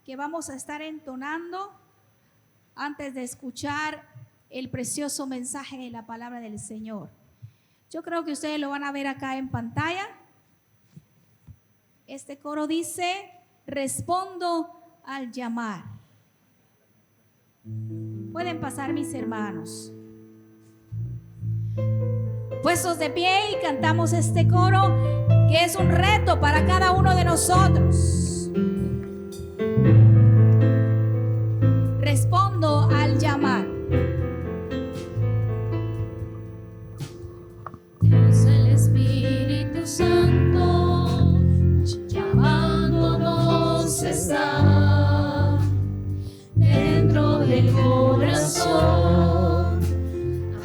que vamos a estar entonando antes de escuchar el precioso mensaje de la palabra del Señor. Yo creo que ustedes lo van a ver acá en pantalla. Este coro dice: respondo al llamar. Pueden pasar, mis hermanos. Puestos de pie y cantamos este coro que es un reto para cada uno de nosotros. Respondo al llamar. Es el Espíritu Santo llamándonos está dentro del corazón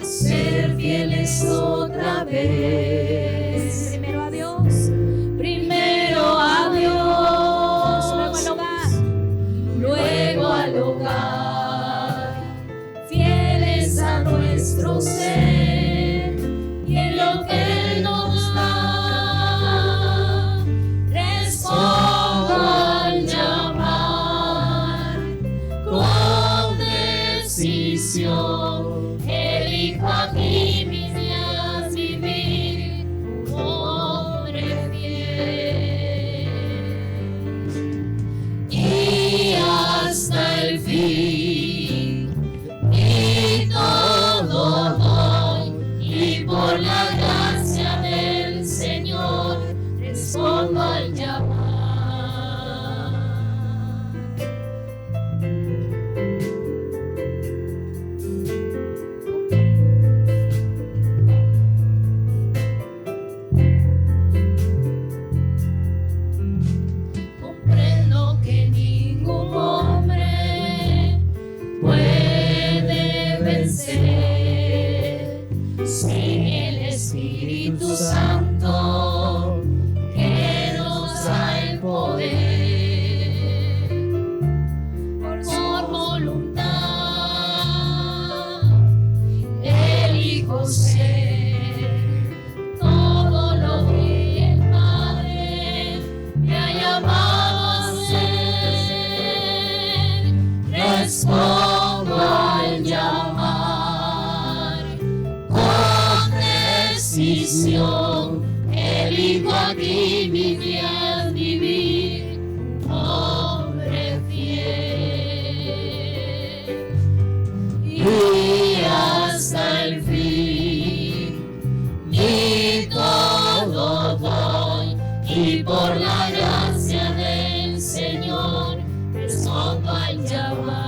a ser fieles otra vez. Primero a Dios, Primero a Dios, luego al hogar, luego al hogar, fieles a nuestro ser y en lo que Él nos da. Respondo al llamar con decisión. Elijo aquí mis días vivir un hombre fiel y hasta el fin, y todo doy, y por la gracia del Señor respondo al llamar. Comprendo que ningún hombre puede vencer sin el Espíritu Santo que nos da el poder. Por voluntad elijo ser todo lo que el Padre me ha llamado a ser. Respondo al llamar con decisión. Elijo aquí mis días vivir un hombre fiel y hasta el fin, y todo doy, y por la gracia del Señor respondo al llamar.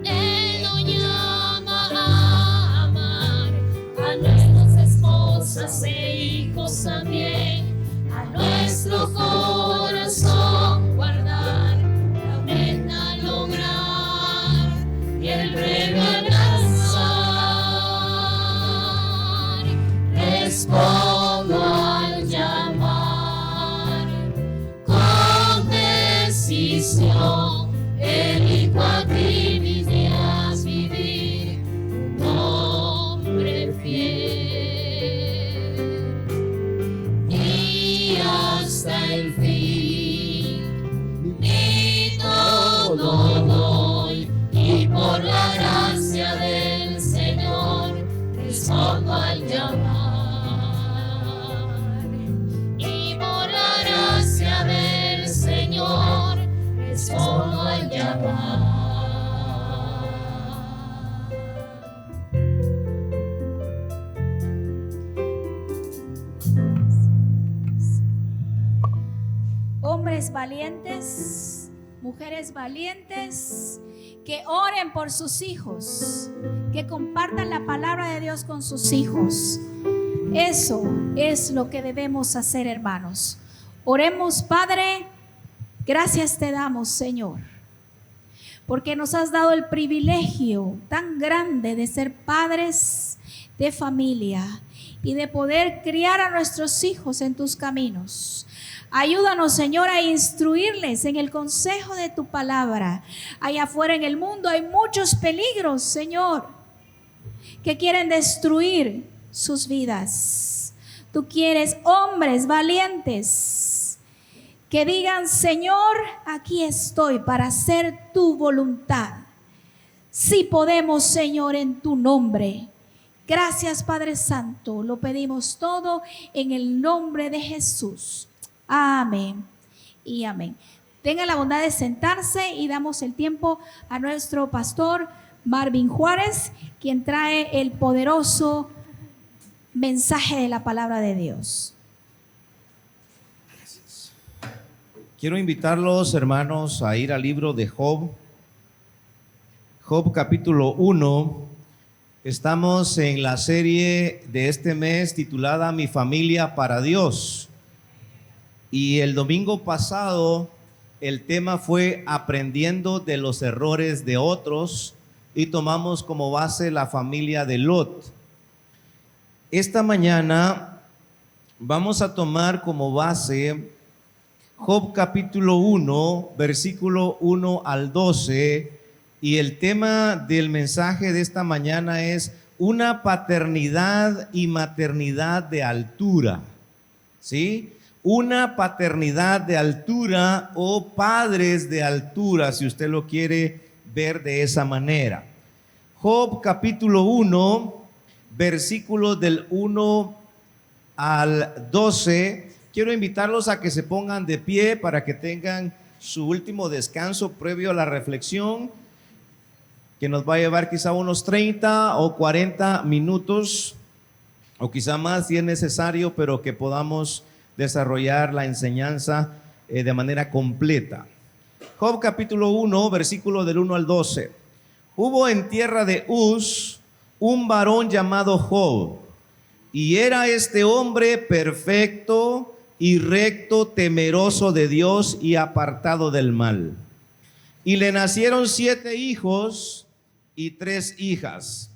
Él nos llama a amar a nuestras esposas e hijos también, a nuestro corazón guardar, la meta lograr y el premio alcanzar. Respondo al llamar con decisión. Elijo aquí mis días vivir un hombre fiel y hasta el fin, y todo doy, y por la gracia del Señor respondo al llamar. Y por la gracia del Señor respondo al llamar. hombres valientes, mujeres valientes, que oren por sus hijos, que compartan la palabra de Dios con sus hijos. Eso es lo que debemos hacer, hermanos. Oremos. Padre, gracias te damos, Señor, porque nos has dado el privilegio tan grande de ser padres de familia y de poder criar a nuestros hijos en tus caminos. Ayúdanos, Señor, a instruirles en el consejo de tu palabra. Allá afuera en el mundo hay muchos peligros, Señor, que quieren destruir sus vidas. Tú quieres hombres valientes que digan: Señor, aquí estoy para hacer tu voluntad. Sí podemos, Señor, en tu nombre. Gracias, Padre Santo. Lo pedimos todo en el nombre de Jesús. Amén y amén. Tengan la bondad de sentarse y damos el tiempo a nuestro pastor Marvin Juárez, quien trae el poderoso mensaje de la palabra de Dios. Gracias. Quiero invitarlos, hermanos, a ir al libro de Job. Job capítulo 1. Estamos en la serie de este mes titulada Mi familia para Dios. Y el domingo pasado el tema fue aprendiendo de los errores de otros y tomamos como base la familia de Lot. Esta mañana vamos a tomar como base Job capítulo 1, versículo 1 al 12. Y el tema del mensaje de esta mañana es una paternidad y maternidad de altura, ¿sí? Una paternidad de altura o padres de altura, si usted lo quiere ver de esa manera. Job capítulo 1, versículos del 1 al 12. Quiero invitarlos a que se pongan de pie para que tengan su último descanso previo a la reflexión, que nos va a llevar quizá unos 30 o 40 minutos, o quizá más si es necesario, pero que podamos desarrollar la enseñanza de manera completa. Job capítulo 1, versículo del 1 al 12. Hubo en tierra de Uz un varón llamado Job, y era este hombre perfecto y recto, temeroso de Dios y apartado del mal. Y le nacieron 7 hijos y 3 hijas.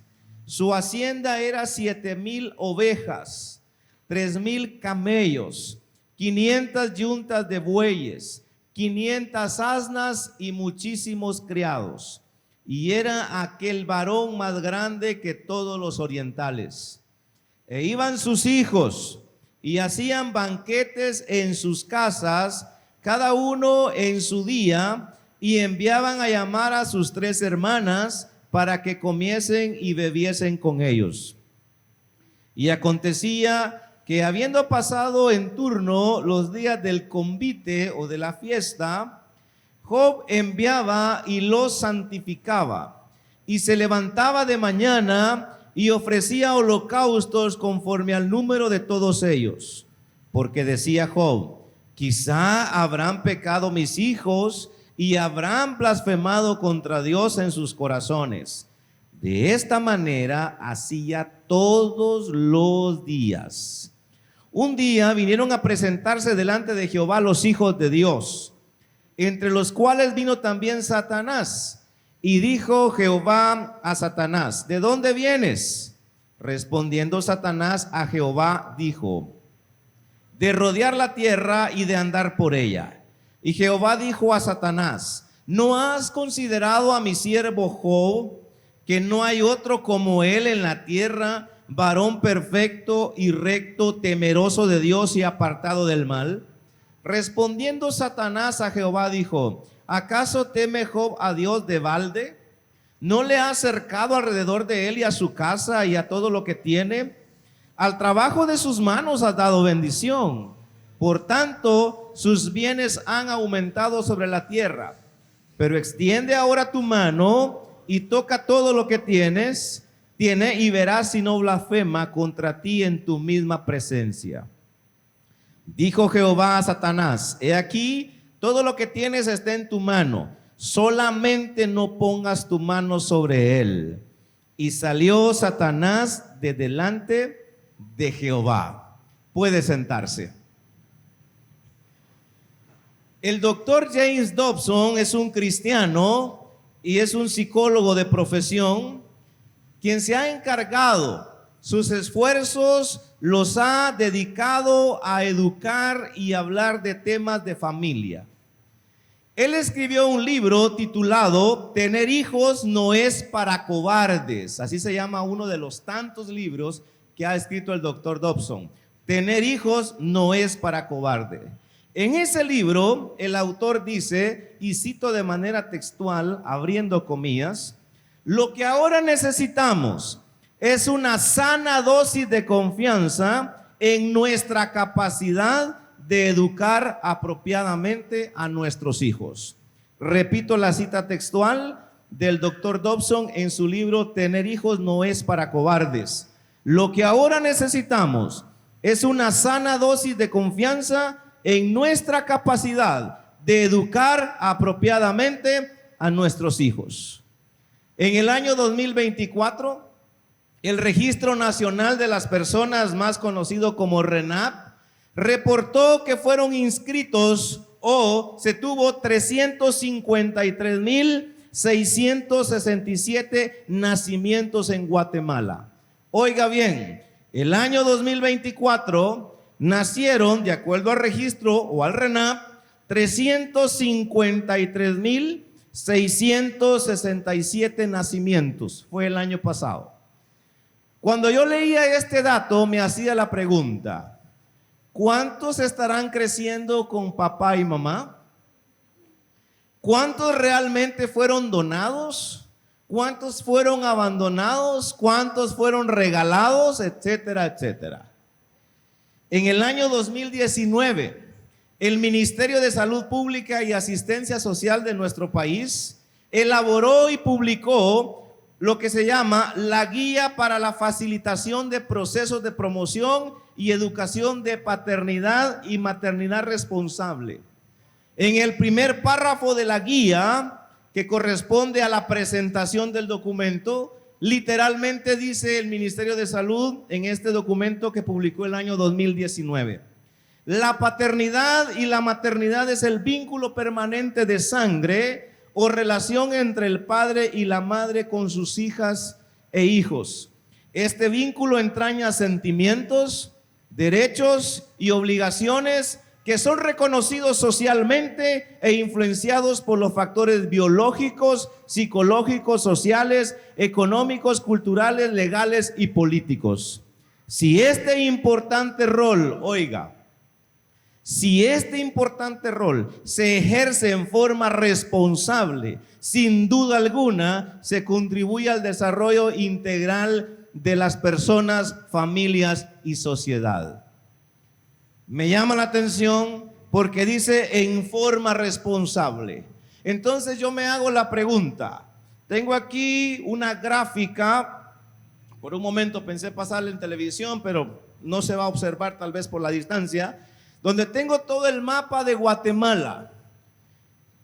Su hacienda era 7,000 ovejas, 3,000 camellos, 500 yuntas de bueyes, 500 asnas y muchísimos criados. Y era aquel varón más grande que todos los orientales. E iban sus hijos y hacían banquetes en sus casas, cada uno en su día, y enviaban a llamar a sus 3 hermanas para que comiesen y bebiesen con ellos. Y acontecía que, habiendo pasado en turno los días del convite o de la fiesta, Job enviaba y los santificaba, y se levantaba de mañana y ofrecía holocaustos conforme al número de todos ellos, porque decía Job: quizá habrán pecado mis hijos y habrán blasfemado contra Dios en sus corazones. De esta manera hacía todos los días. Un día vinieron a presentarse delante de Jehová los hijos de Dios, entre los cuales vino también Satanás. Y dijo Jehová a Satanás: ¿de dónde vienes? Respondiendo Satanás a Jehová, dijo: de rodear la tierra y de andar por ella. Y Jehová dijo a Satanás: ¿no has considerado a mi siervo Job, que no hay otro como él en la tierra, varón perfecto y recto, temeroso de Dios y apartado del mal? Respondiendo Satanás a Jehová dijo: ¿acaso teme Job a Dios de balde? ¿No le ha cercado alrededor de él y a su casa y a todo lo que tiene? Al trabajo de sus manos has dado bendición. Por tanto, sus bienes han aumentado sobre la tierra. Pero extiende ahora tu mano y toca todo lo que tiene, y verás si no blasfema contra ti en tu misma presencia. Dijo Jehová a Satanás: he aquí, todo lo que tienes está en tu mano, solamente no pongas tu mano sobre él. Y salió Satanás de delante de Jehová. Puede sentarse. El doctor James Dobson es un cristiano y es un psicólogo de profesión, quien se ha encargado, sus esfuerzos los ha dedicado a educar y hablar de temas de familia. Él escribió un libro titulado Tener hijos no es para cobardes. Así se llama uno de los tantos libros que ha escrito el doctor Dobson. Tener hijos no es para cobardes. En ese libro, el autor dice, y cito de manera textual, abriendo comillas, lo que ahora necesitamos es una sana dosis de confianza en nuestra capacidad de educar apropiadamente a nuestros hijos. Repito la cita textual del doctor Dobson en su libro Tener hijos no es para cobardes. Lo que ahora necesitamos es una sana dosis de confianza en nuestra capacidad de educar apropiadamente a nuestros hijos. En el año 2024, el Registro Nacional de las Personas, más conocido como RENAP, reportó que fueron inscritos o se tuvo 353.667 nacimientos en Guatemala. Oiga bien, el año 2024 nacieron, de acuerdo al registro o al RENAP, 353.667 nacimientos. Fue el año pasado. Cuando yo leía este dato, me hacía la pregunta: ¿cuántos estarán creciendo con papá y mamá? ¿Cuántos realmente fueron donados? ¿Cuántos fueron abandonados? ¿Cuántos fueron regalados? Etcétera, etcétera. En el año 2019, el Ministerio de Salud Pública y Asistencia Social de nuestro país elaboró y publicó lo que se llama la Guía para la Facilitación de Procesos de Promoción y Educación de Paternidad y Maternidad Responsable. En el primer párrafo de la guía, que corresponde a la presentación del documento, literalmente dice el Ministerio de Salud en este documento que publicó el año 2019: la paternidad y la maternidad es el vínculo permanente de sangre o relación entre el padre y la madre con sus hijas e hijos. Este vínculo entraña sentimientos, derechos y obligaciones que son reconocidos socialmente e influenciados por los factores biológicos, psicológicos, sociales, económicos, culturales, legales y políticos. Si este importante rol, oiga, si este importante rol se ejerce en forma responsable, sin duda alguna, se contribuye al desarrollo integral de las personas, familias y sociedad. Me llama la atención porque dice en forma responsable. Entonces yo me hago la pregunta. Tengo aquí una gráfica. Por un momento pensé pasarla en televisión, pero no se va a observar tal vez por la distancia, donde tengo todo el mapa de Guatemala.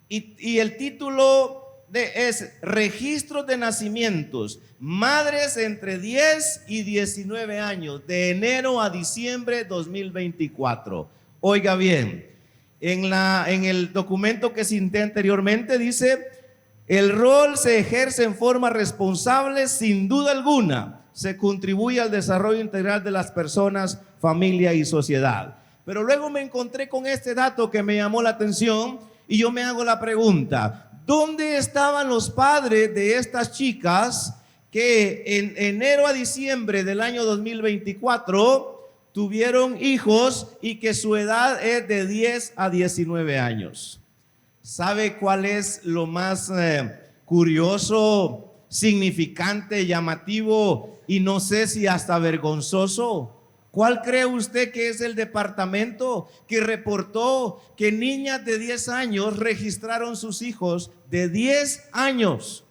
Y el título es Registros de Nacimientos, madres entre 10 y 19 años, de enero a diciembre 2024. Oiga bien, en el documento que cité anteriormente dice: el rol se ejerce en forma responsable, sin duda alguna, se contribuye al desarrollo integral de las personas, familia y sociedad. Pero luego me encontré con este dato que me llamó la atención y yo me hago la pregunta: ¿dónde estaban los padres de estas chicas que en enero a diciembre del año 2024 tuvieron hijos y que su edad es de 10 a 19 años? ¿Sabe cuál es lo más curioso, significante, llamativo y no sé si hasta vergonzoso? ¿Cuál cree usted que es el departamento que reportó que niñas de 10 años registraron sus hijos de 10 años?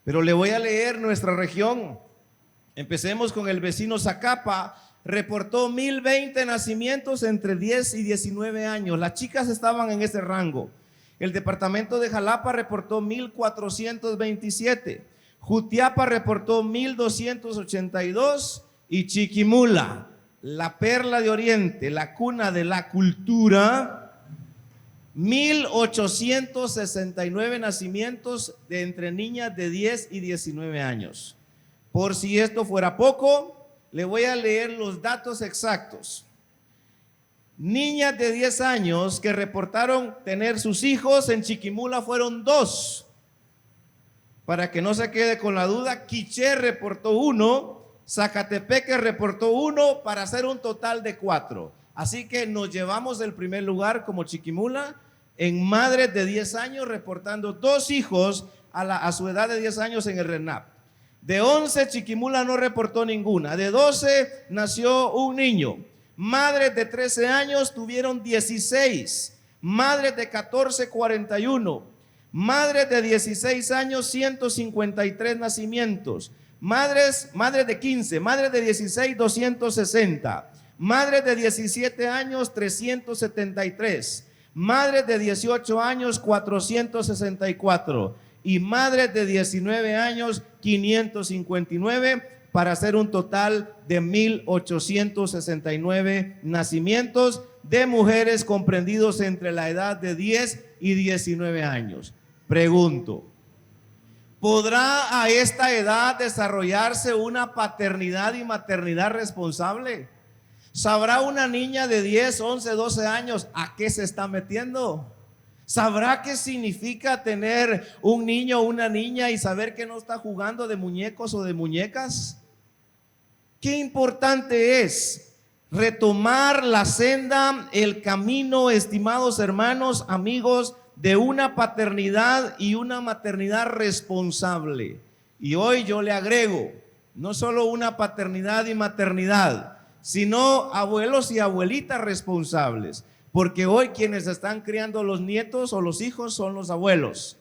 Pero le voy a leer nuestra región. Empecemos con el vecino Zacapa. Reportó 1020 nacimientos entre 10 y 19 años. Las chicas estaban en ese rango. El departamento de Jalapa reportó 1427. Jutiapa reportó 1282. Y Chiquimula, la perla de Oriente, la cuna de la cultura, 1869 nacimientos de entre niñas de 10 y 19 años. Por si esto fuera poco, le voy a leer los datos exactos. Niñas de 10 años que reportaron tener sus hijos en Chiquimula fueron 2. Para que no se quede con la duda, Quiché reportó 1. Zacatepeque reportó 1 para hacer un total de 4. Así que nos llevamos el primer lugar como Chiquimula en madres de 10 años, reportando 2 hijos a su edad de 10 años en el RENAP. De 11, Chiquimula no reportó ninguna. De 12, nació un niño. Madres de 13 años tuvieron 16. Madres de 14, 41. Madres de 16 años, 153 nacimientos. Madres de 15, madres de 16, 260. Madres de 17 años, 373. Madres de 18 años, 464. Y madres de 19 años, 559, para hacer un total de 1,869 nacimientos de mujeres comprendidos entre la edad de 10 y 19 años. Pregunto, ¿podrá a esta edad desarrollarse una paternidad y maternidad responsable? ¿Sabrá una niña de 10, 11, 12 años a qué se está metiendo? ¿Sabrá qué significa tener un niño o una niña y saber que no está jugando de muñecos o de muñecas? Qué importante es retomar la senda, el camino, estimados hermanos, amigos, de una paternidad y una maternidad responsable. Y hoy yo le agrego, no solo una paternidad y maternidad, sino abuelos y abuelitas responsables. Porque hoy quienes están criando los nietos o los hijos son los abuelos.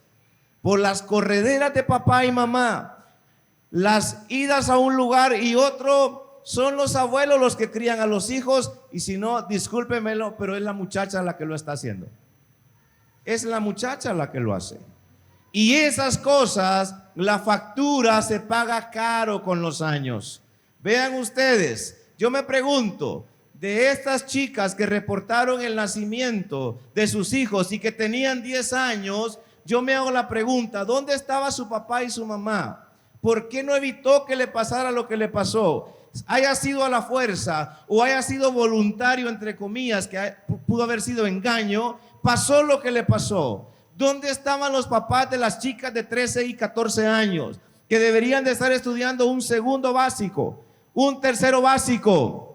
Por las correderas de papá y mamá, las idas a un lugar y otro, son los abuelos los que crían a los hijos. Y si no, discúlpemelo, pero es la muchacha la que lo está haciendo. Es la muchacha la que lo hace. Y esas cosas, la factura se paga caro con los años. Vean ustedes, yo me pregunto, de estas chicas que reportaron el nacimiento de sus hijos y que tenían 10 años, yo me hago la pregunta, ¿dónde estaba su papá y su mamá? ¿Por qué no evitó que le pasara lo que le pasó? Haya sido a la fuerza o haya sido voluntario, entre comillas, que pudo haber sido engaño, pasó lo que le pasó. ¿Dónde estaban los papás de las chicas de 13 y 14 años que deberían de estar estudiando un segundo básico, un tercero básico?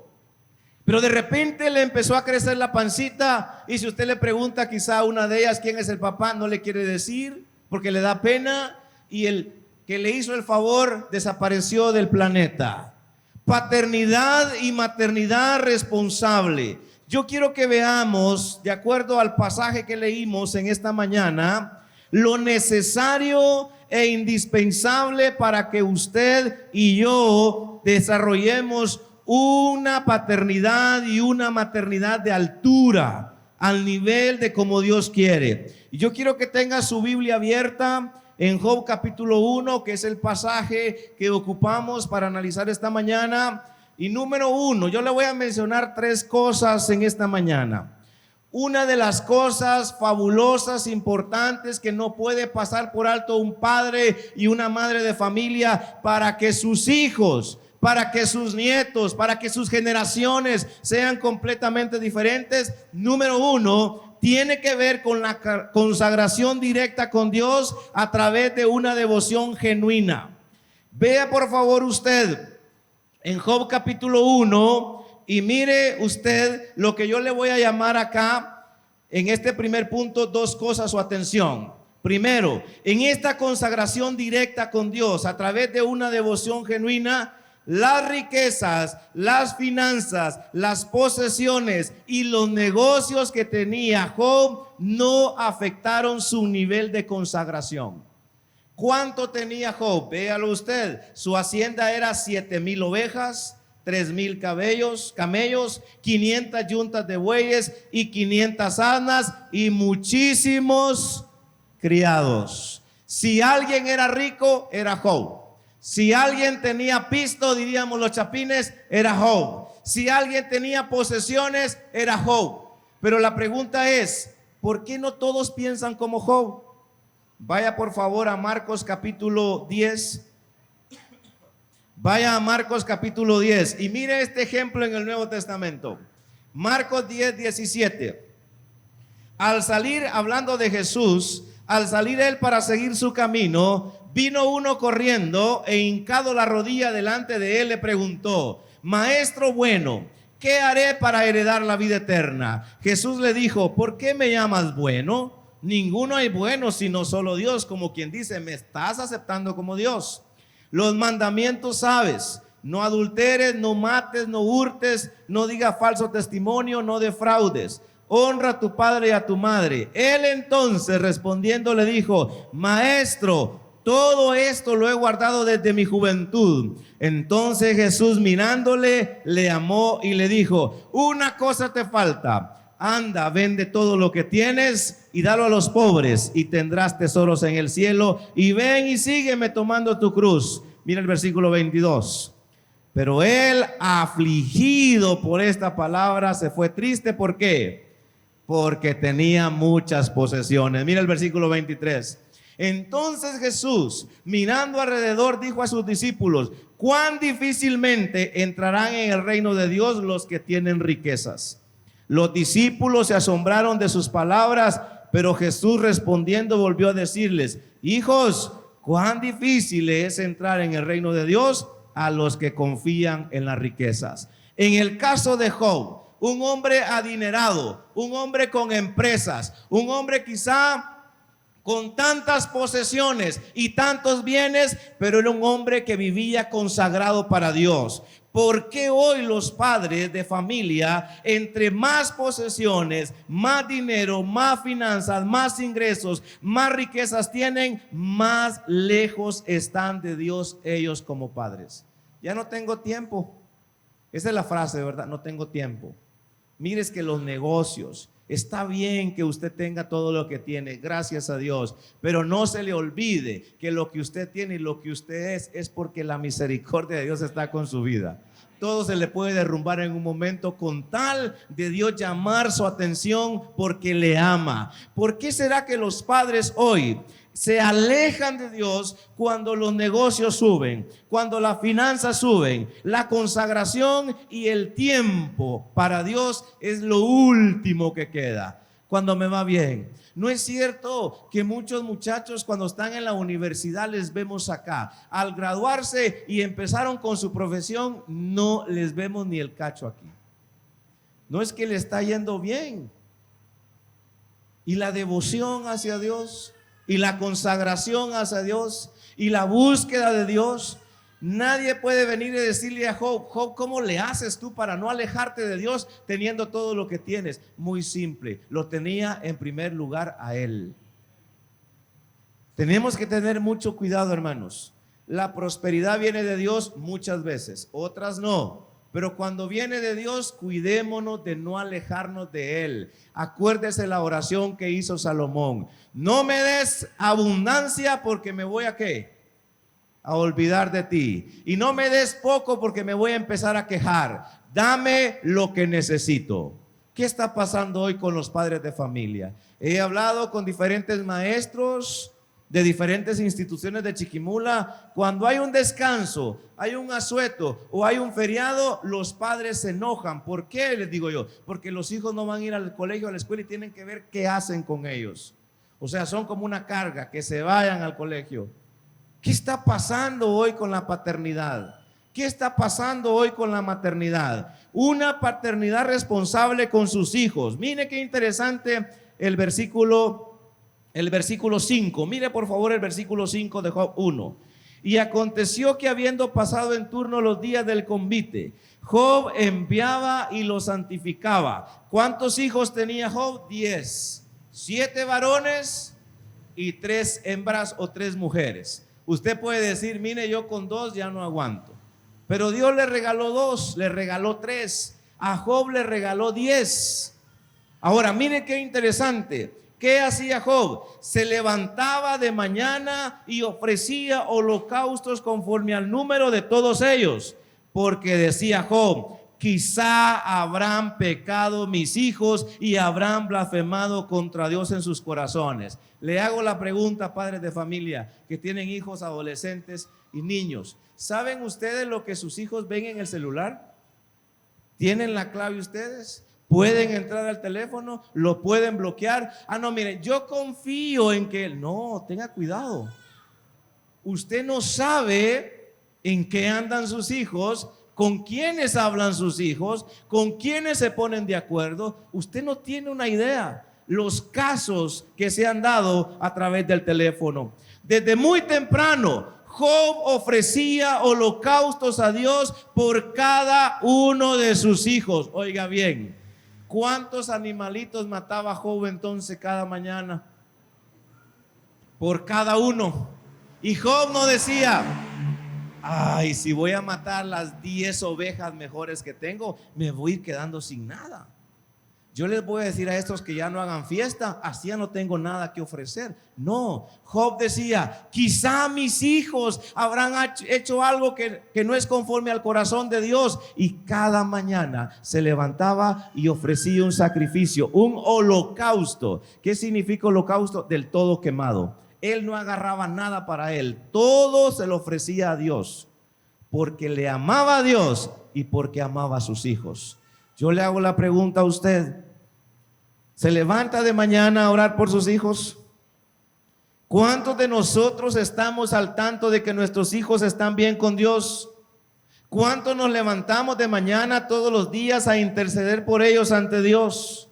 Pero de repente le empezó a crecer la pancita y si usted le pregunta quizá a una de ellas quién es el papá, no le quiere decir porque le da pena y el que le hizo el favor desapareció del planeta. Paternidad y maternidad responsable. Yo quiero que veamos, de acuerdo al pasaje que leímos en esta mañana, lo necesario e indispensable para que usted y yo desarrollemos una paternidad y una maternidad de altura, al nivel de como Dios quiere. Y yo quiero que tenga su Biblia abierta en Job capítulo 1, que es el pasaje que ocupamos para analizar esta mañana. Y número 1, yo le voy a mencionar 3 cosas en esta mañana. Una de las cosas fabulosas, importantes, que no puede pasar por alto un padre y una madre de familia para que sus hijos, para que sus nietos, para que sus generaciones sean completamente diferentes. Número 1, tiene que ver con la consagración directa con Dios a través de una devoción genuina. Vea por favor usted en Job capítulo 1 y mire usted lo que yo le voy a llamar acá en este primer punto, 2 cosas, su atención. Primero, en esta consagración directa con Dios a través de una devoción genuina, las riquezas, las finanzas, las posesiones y los negocios que tenía Job no afectaron su nivel de consagración. ¿Cuánto tenía Job? Véalo usted. Su hacienda era 7,000 ovejas, 3,000 camellos, 500 yuntas de bueyes y 500 asnas y muchísimos criados. Si alguien era rico, era Job. Si alguien tenía pisto, diríamos los chapines, era Job. Si alguien tenía posesiones, era Job. Pero la pregunta es, ¿por qué no todos piensan como Job? Vaya por favor a Marcos capítulo 10. Vaya a Marcos capítulo 10 y mire este ejemplo en el Nuevo Testamento. Marcos 10, 17. Al salir, hablando de Jesús, al salir él para seguir su camino, vino uno corriendo e hincado la rodilla delante de él le preguntó: Maestro bueno, ¿qué ¿qué haré para heredar la vida eterna? Jesús le dijo, ¿por qué me llamas bueno? Ninguno hay bueno sino solo Dios, como quien dice, me estás aceptando como Dios. Los mandamientos sabes: no adulteres, no mates, no hurtes, no digas falso testimonio, no defraudes. Honra a tu padre y a tu madre. Él entonces respondiendo le dijo, Maestro, todo esto lo he guardado desde mi juventud. Entonces Jesús mirándole, le amó y le dijo, una cosa te falta. Anda, vende todo lo que tienes y dalo a los pobres y tendrás tesoros en el cielo. Y ven y sígueme tomando tu cruz. Mira el versículo 22. Pero él, afligido por esta palabra, se fue triste. ¿Por qué? Porque tenía muchas posesiones. Mira el versículo 23. Entonces Jesús, mirando alrededor, dijo a sus discípulos, cuán difícilmente entrarán en el reino de Dios los que tienen riquezas. Los discípulos se asombraron de sus palabras, pero Jesús respondiendo volvió a decirles, hijos, cuán difícil es entrar en el reino de Dios a los que confían en las riquezas. En el caso de Job, un hombre adinerado, un hombre con empresas, un hombre quizá con tantas posesiones y tantos bienes, pero era un hombre que vivía consagrado para Dios. ¿Por qué hoy los padres de familia, entre más posesiones, más dinero, más finanzas, más ingresos, más riquezas tienen, más lejos están de Dios ellos como padres? Ya no tengo tiempo. Esa es la frase, ¿verdad? No tengo tiempo. Mire, es que los negocios, está bien que usted tenga todo lo que tiene, gracias a Dios, pero no se le olvide que lo que usted tiene y lo que usted es porque la misericordia de Dios está con su vida. Todo se le puede derrumbar en un momento con tal de Dios llamar su atención porque le ama. ¿Por qué será que los padres hoy se alejan de Dios cuando los negocios suben, cuando las finanzas suben? La consagración y el tiempo para Dios es lo último que queda cuando me va bien. ¿No es cierto que muchos muchachos cuando están en la universidad les vemos acá, al graduarse y empezaron con su profesión, no les vemos ni el cacho aquí? No es que le está yendo bien. Y la devoción hacia Dios y la consagración hacia Dios y la búsqueda de Dios, nadie puede venir y decirle a Job, Job, ¿cómo le haces tú para no alejarte de Dios teniendo todo lo que tienes? Muy simple, lo tenía en primer lugar a él. Tenemos que tener mucho cuidado, hermanos. La prosperidad viene de Dios muchas veces, otras no. Pero cuando viene de Dios, cuidémonos de no alejarnos de Él. Acuérdese la oración que hizo Salomón. No me des abundancia porque me voy a ¿qué? A olvidar de ti. Y no me des poco porque me voy a empezar a quejar. Dame lo que necesito. ¿Qué está pasando hoy con los padres de familia? He hablado con diferentes maestros de diferentes instituciones de Chiquimula. Cuando hay un descanso, hay un asueto o hay un feriado, los padres se enojan. ¿Por qué? Les digo yo, porque los hijos no van a ir al colegio, a la escuela y tienen que ver qué hacen con ellos. O sea, son como una carga, que se vayan al colegio. ¿Qué está pasando hoy con la paternidad? ¿Qué está pasando hoy con la maternidad? Una paternidad responsable con sus hijos. Mire qué interesante el versículo 5, mire por favor el versículo 5 de Job 1. Y aconteció que habiendo pasado en turno los días del convite, Job enviaba y los santificaba. ¿Cuántos hijos tenía Job? 10. 7 varones y 3 hembras o 3 mujeres. Usted puede decir, mire, yo con 2 ya no aguanto. Pero Dios le regaló 2, le regaló 3. A Job le regaló 10. Ahora, mire qué interesante. ¿Qué hacía Job? Se levantaba de mañana y ofrecía holocaustos conforme al número de todos ellos, porque decía Job, quizá habrán pecado mis hijos y habrán blasfemado contra Dios en sus corazones. Le hago la pregunta, padres de familia que tienen hijos, adolescentes y niños. ¿Saben ustedes lo que sus hijos ven en el celular? ¿Tienen la clave ustedes? ¿Pueden entrar al teléfono? ¿Lo pueden bloquear? Ah, no, mire, yo confío en que él. No, tenga cuidado. Usted no sabe en qué andan sus hijos, con quiénes hablan sus hijos, con quiénes se ponen de acuerdo. Usted no tiene una idea los casos que se han dado a través del teléfono. Desde muy temprano, Job ofrecía holocaustos a Dios por cada uno de sus hijos. Oiga bien, ¿cuántos animalitos mataba Job entonces cada mañana? Por cada uno. Y Job no decía: ay, si voy a matar las 10 ovejas mejores que tengo, me voy a ir quedando sin nada. Yo les voy a decir a estos que ya no hagan fiesta, así ya no tengo nada que ofrecer. No, Job decía: quizá mis hijos habrán hecho algo que no es conforme al corazón de Dios. Y cada mañana se levantaba y ofrecía un sacrificio, un holocausto. ¿Qué significa holocausto? Del todo quemado. Él no agarraba nada para él, todo se lo ofrecía a Dios, porque le amaba a Dios y porque amaba a sus hijos. Yo le hago la pregunta a usted: ¿se levanta de mañana a orar por sus hijos? ¿Cuántos de nosotros estamos al tanto de que nuestros hijos están bien con Dios? ¿Cuántos nos levantamos de mañana todos los días a interceder por ellos ante Dios?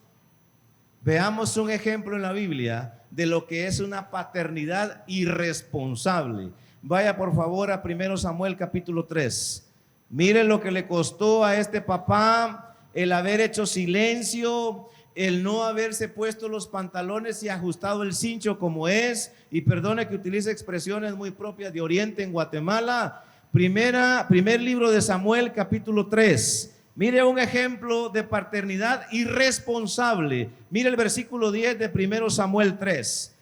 Veamos un ejemplo en la Biblia de lo que es una paternidad irresponsable. Vaya por favor a 1 Samuel capítulo 3. Mire lo que le costó a este papá el haber hecho silencio, el no haberse puesto los pantalones y ajustado el cincho como es. Y perdone que utilice expresiones muy propias de Oriente en Guatemala. Primer libro de Samuel capítulo 3. Mire un ejemplo de paternidad irresponsable. Mire el versículo 10 de 1 Samuel 3.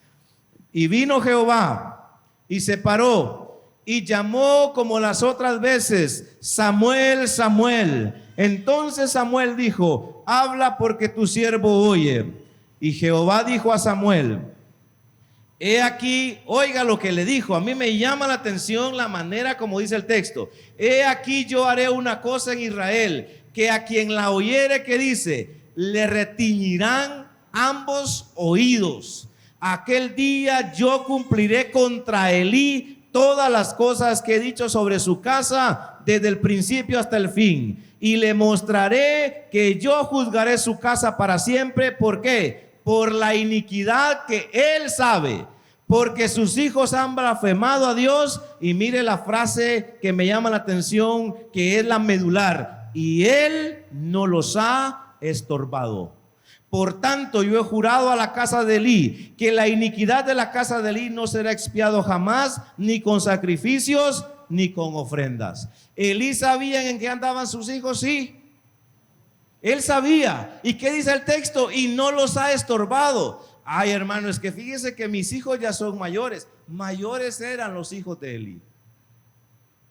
Y vino Jehová y se paró y llamó como las otras veces: Samuel, Samuel. Entonces Samuel dijo: habla, porque tu siervo oye. Y Jehová dijo a Samuel: he aquí, oiga lo que le dijo. A mí me llama la atención la manera como dice el texto. He aquí, yo haré una cosa en Israel, que a quien la oyere, que dice, le retiñirán ambos oídos. Aquel día yo cumpliré contra Elí todas las cosas que he dicho sobre su casa, desde el principio hasta el fin. Y le mostraré que yo juzgaré su casa para siempre. ¿Por qué? Por la iniquidad que él sabe, porque sus hijos han blasfemado a Dios. Y mire la frase que me llama la atención, que es la medular: y él no los ha estorbado. Por tanto, yo he jurado a la casa de Elí que la iniquidad de la casa de Elí no será expiado jamás, ni con sacrificios ni con ofrendas. Elí sabía en qué andaban sus hijos, sí. Él sabía. ¿Y qué dice el texto? Y no los ha estorbado. Ay, hermano, es que fíjese que mis hijos ya son mayores. Mayores eran los hijos de Elí.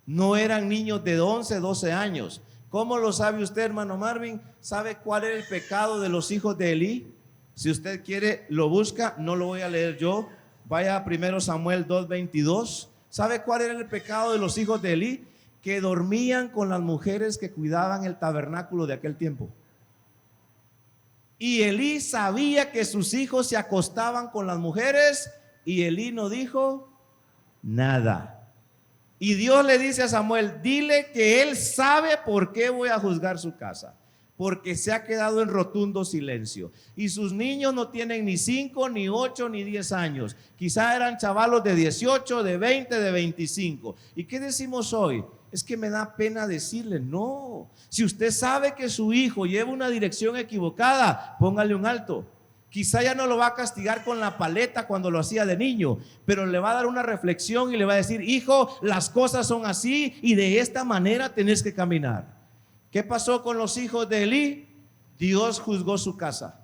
No eran niños de 11, 12 años. ¿Cómo lo sabe usted, hermano Marvin? ¿Sabe cuál era el pecado de los hijos de Elí? Si usted quiere, lo busca. No lo voy a leer yo. Vaya a 1 Samuel 2:22. ¿Sabe cuál era el pecado de los hijos de Elí? Que dormían con las mujeres que cuidaban el tabernáculo de aquel tiempo. Y Elí sabía que sus hijos se acostaban con las mujeres, y Elí no dijo nada. Y Dios le dice a Samuel: dile que él sabe por qué voy a juzgar su casa, porque se ha quedado en rotundo silencio. Y sus niños no tienen ni 5, ni 8, ni 10 años. Quizá eran chavalos de 18, de 20, de 25. ¿Y qué decimos hoy? Es que me da pena decirle, no. Si usted sabe que su hijo lleva una dirección equivocada, póngale un alto. Quizá ya no lo va a castigar con la paleta cuando lo hacía de niño, pero le va a dar una reflexión y le va a decir: hijo, las cosas son así y de esta manera tenés que caminar. ¿Qué pasó con los hijos de Elí? Dios juzgó su casa.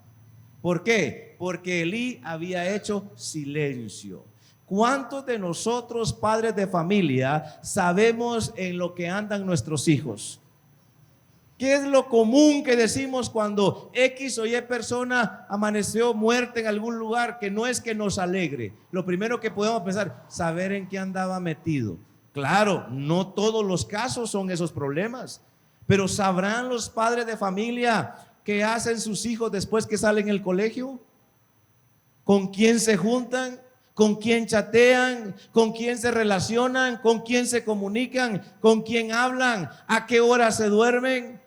¿Por qué? Porque Elí había hecho silencio. ¿Cuántos de nosotros, padres de familia, sabemos en lo que andan nuestros hijos? ¿Qué es lo común que decimos cuando X o Y persona amaneció muerta en algún lugar, que no es que nos alegre? Lo primero que podemos pensar, saber en qué andaba metido. Claro, no todos los casos son esos problemas, pero ¿sabrán los padres de familia qué hacen sus hijos después que salen del colegio? ¿Con quién se juntan? con quién chatean, con quién se relacionan, con quién se comunican, con quién hablan, a qué hora se duermen.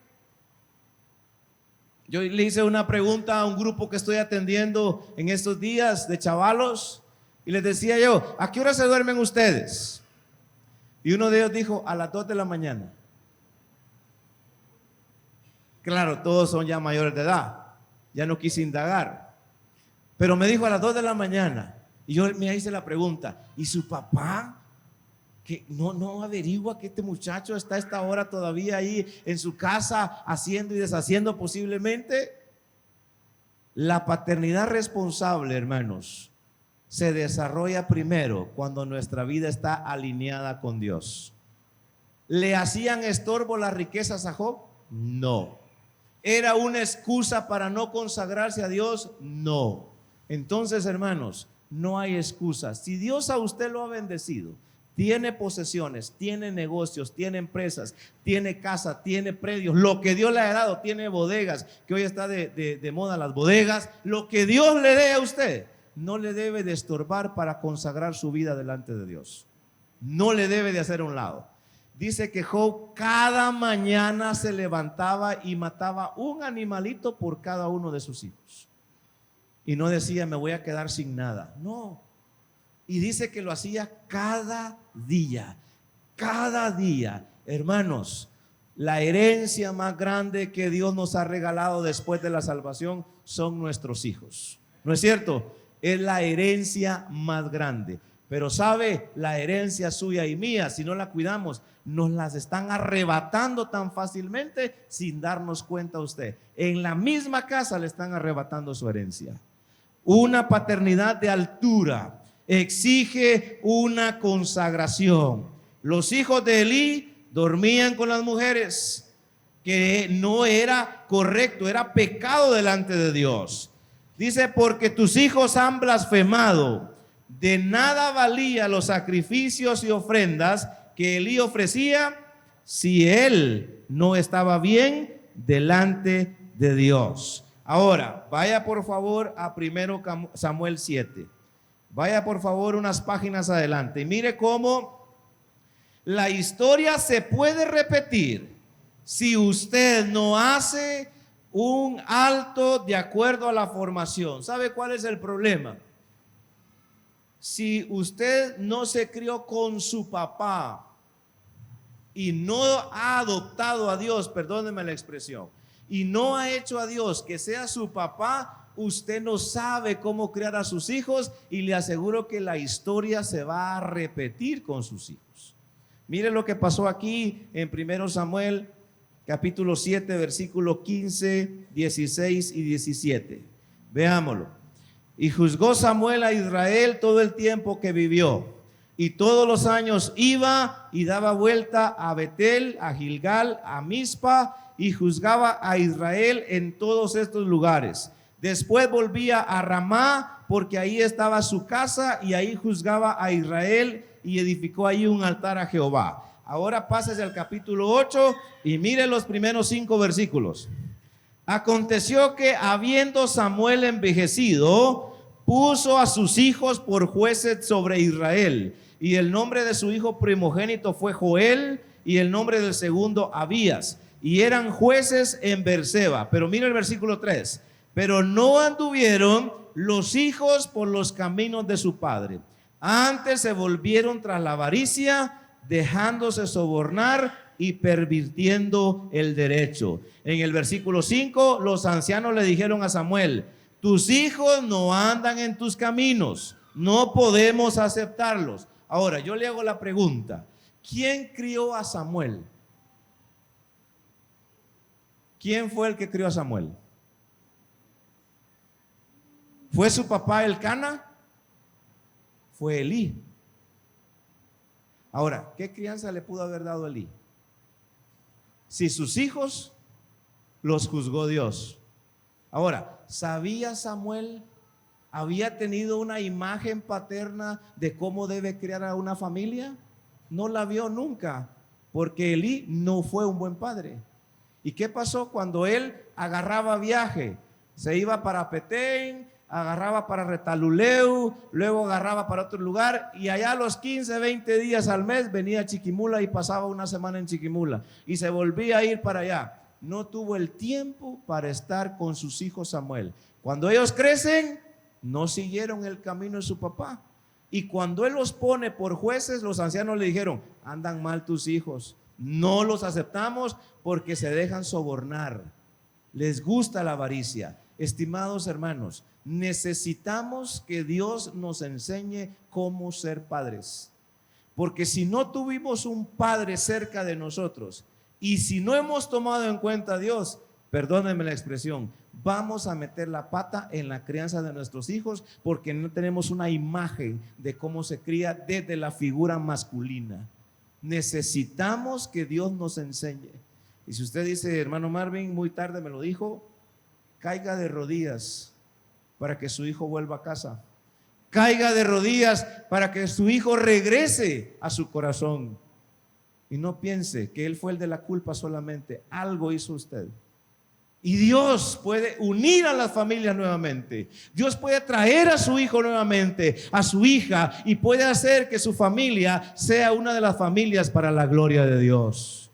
Yo le hice una pregunta a un grupo que estoy atendiendo en estos días de chavalos y les decía yo, ¿a qué hora se duermen ustedes? Y uno de ellos dijo, a las 2 de la mañana. Claro, todos son ya mayores de edad, ya no quise indagar, pero me dijo a las 2 de la mañana. Y yo me hice la pregunta, ¿y su papá? Que no averigua que este muchacho está a esta hora todavía ahí en su casa haciendo y deshaciendo posiblemente. La paternidad responsable, hermanos, se desarrolla primero cuando nuestra vida está alineada con Dios. ¿Le hacían estorbo las riquezas a Job? No. ¿Era una excusa para no consagrarse a Dios? No. Entonces, hermanos, no hay excusas. Si Dios a usted lo ha bendecido, tiene posesiones, tiene negocios, tiene empresas, tiene casa, tiene predios, lo que Dios le ha dado, tiene bodegas, que hoy está de moda las bodegas, lo que Dios le dé a usted, no le debe de estorbar para consagrar su vida delante de Dios. No le debe de hacer a un lado. Dice que Job cada mañana se levantaba y mataba un animalito por cada uno de sus hijos. Y no decía, me voy a quedar sin nada. No. Y dice que lo hacía cada día. Cada día. Hermanos, la herencia más grande que Dios nos ha regalado después de la salvación son nuestros hijos. ¿No es cierto? Es la herencia más grande. Pero sabe, la herencia suya y mía, si no la cuidamos, nos las están arrebatando tan fácilmente sin darnos cuenta usted. En la misma casa le están arrebatando su herencia. Una paternidad de altura exige una consagración. Los hijos de Elí dormían con las mujeres, que no era correcto, era pecado delante de Dios. Dice, porque tus hijos han blasfemado. De nada valía los sacrificios y ofrendas que Elí ofrecía si él no estaba bien delante de Dios. Ahora, vaya por favor a 1 Samuel 7. Vaya por favor unas páginas adelante y mire cómo la historia se puede repetir si usted no hace un alto de acuerdo a la formación. ¿Sabe cuál es el problema? Si usted no se crió con su papá y no ha adoptado a Dios, perdóneme la expresión, y no ha hecho a Dios que sea su papá, usted no sabe cómo criar a sus hijos y le aseguro que la historia se va a repetir con sus hijos. Mire lo que pasó aquí en 1 Samuel capítulo 7 versículos 15, 16 y 17. Veámoslo. Y juzgó Samuel a Israel todo el tiempo que vivió, y todos los años iba y daba vuelta a Betel, a Gilgal, a Mizpa, y juzgaba a Israel en todos estos lugares. Después volvía a Ramá, porque ahí estaba su casa, y ahí juzgaba a Israel y edificó ahí un altar a Jehová. Ahora pásese al capítulo 8 y mire los primeros 5 versículos. Aconteció que habiendo Samuel envejecido, puso a sus hijos por jueces sobre Israel, y el nombre de su hijo primogénito fue Joel, y el nombre del segundo Abías, y eran jueces en Berseba. Pero mira el versículo 3. Pero no anduvieron los hijos por los caminos de su padre, antes se volvieron tras la avaricia, dejándose sobornar y pervirtiendo el derecho. En el versículo 5, los ancianos le dijeron a Samuel: tus hijos no andan en tus caminos, no podemos aceptarlos. Ahora, yo le hago la pregunta: ¿quién crió a Samuel? ¿Quién fue el que crió a Samuel? ¿Fue su papá Elcana? Fue Elí. Ahora, ¿qué crianza le pudo haber dado Elí? Si sus hijos los juzgó Dios. Ahora, ¿sabía Samuel? ¿Había tenido una imagen paterna de cómo debe criar a una familia? No la vio nunca, porque Elí no fue un buen padre. ¿Y qué pasó cuando él agarraba viaje? Se iba para Petén, agarraba para Retaluleu, luego agarraba para otro lugar y allá a los 15, 20 días al mes venía a Chiquimula y pasaba una semana en Chiquimula y se volvía a ir para allá. No tuvo el tiempo para estar con sus hijos Samuel. Cuando ellos crecen, no siguieron el camino de su papá. Y cuando él los pone por jueces, los ancianos le dijeron: andan mal tus hijos, no los aceptamos porque se dejan sobornar, les gusta la avaricia. Estimados hermanos, necesitamos que Dios nos enseñe cómo ser padres, porque si no tuvimos un padre cerca de nosotros y si no hemos tomado en cuenta a Dios, perdónenme la expresión, vamos a meter la pata en la crianza de nuestros hijos porque no tenemos una imagen de cómo se cría desde la figura masculina. Necesitamos que Dios nos enseñe. Y si usted dice: hermano Marvin, muy tarde me lo dijo, caiga de rodillas para que su hijo vuelva a casa. Caiga de rodillas para que su hijo regrese a su corazón. Y no piense que él fue el de la culpa solamente, algo hizo usted. Y Dios puede unir a las familias nuevamente. Dios puede traer a su hijo nuevamente, a su hija, y puede hacer que su familia sea una de las familias para la gloria de Dios.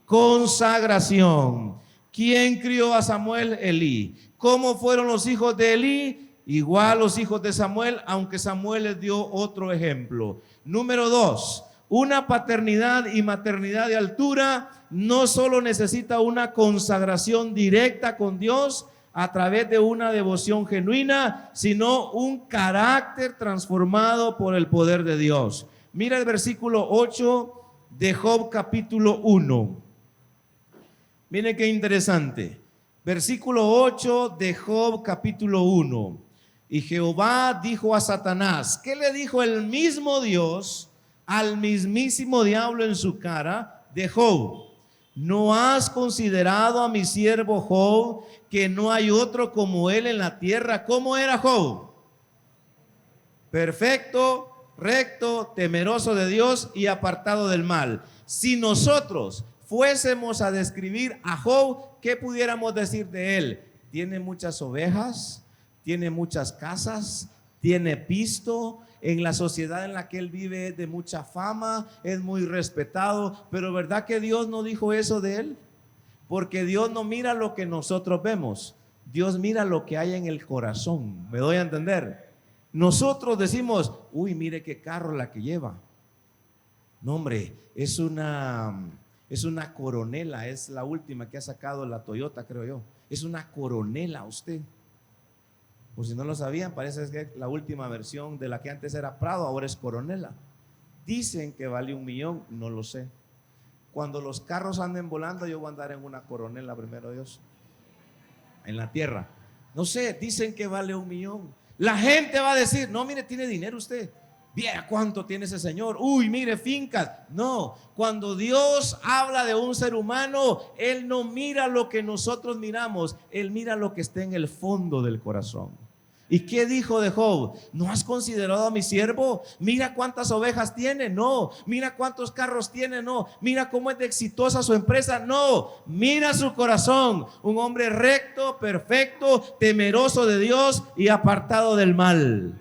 Consagración. ¿Quién crió a Samuel? Elí. ¿Cómo fueron los hijos de Elí? Igual los hijos de Samuel, aunque Samuel les dio otro ejemplo. Número 2. Una paternidad y maternidad de altura no solo necesita una consagración directa con Dios a través de una devoción genuina, sino un carácter transformado por el poder de Dios. Mira el versículo 8 de Job capítulo 1. Miren qué interesante. Versículo 8 de Job capítulo 1. Y Jehová dijo a Satanás, ¿qué le dijo el mismo Dios al mismísimo diablo en su cara de Job? ¿No has considerado a mi siervo Job, que no hay otro como él en la tierra? ¿Cómo era Job? Perfecto, recto, temeroso de Dios y apartado del mal. Si nosotros fuésemos a describir a Job, ¿qué pudiéramos decir de él? Tiene muchas ovejas, tiene muchas casas, tiene pisto. En la sociedad en la que él vive es de mucha fama, es muy respetado. Pero ¿verdad que Dios no dijo eso de él? Porque Dios no mira lo que nosotros vemos, Dios mira lo que hay en el corazón. ¿Me doy a entender? Nosotros decimos: uy, mire qué carro la que lleva. No, hombre, es una Coronela, es la última que ha sacado la Toyota, creo yo. Es una Coronela usted. Por si no lo sabían, parece que la última versión de la que antes era Prado, ahora es Coronela. Dicen que vale 1 millón, no lo sé. Cuando los carros anden volando, yo voy a andar en una Coronela, primero Dios, en la tierra. No sé, dicen que vale 1 millón. La gente va a decir: no, mire, tiene dinero usted. Viera cuánto tiene ese señor. Uy, mire, fincas. No, cuando Dios habla de un ser humano, Él no mira lo que nosotros miramos, Él mira lo que está en el fondo del corazón. ¿Y qué dijo de Job? ¿No has considerado a mi siervo? Mira cuántas ovejas tiene. No. Mira cuántos carros tiene. No. Mira cómo es de exitosa su empresa. No. Mira su corazón. Un hombre recto, perfecto, temeroso de Dios y apartado del mal.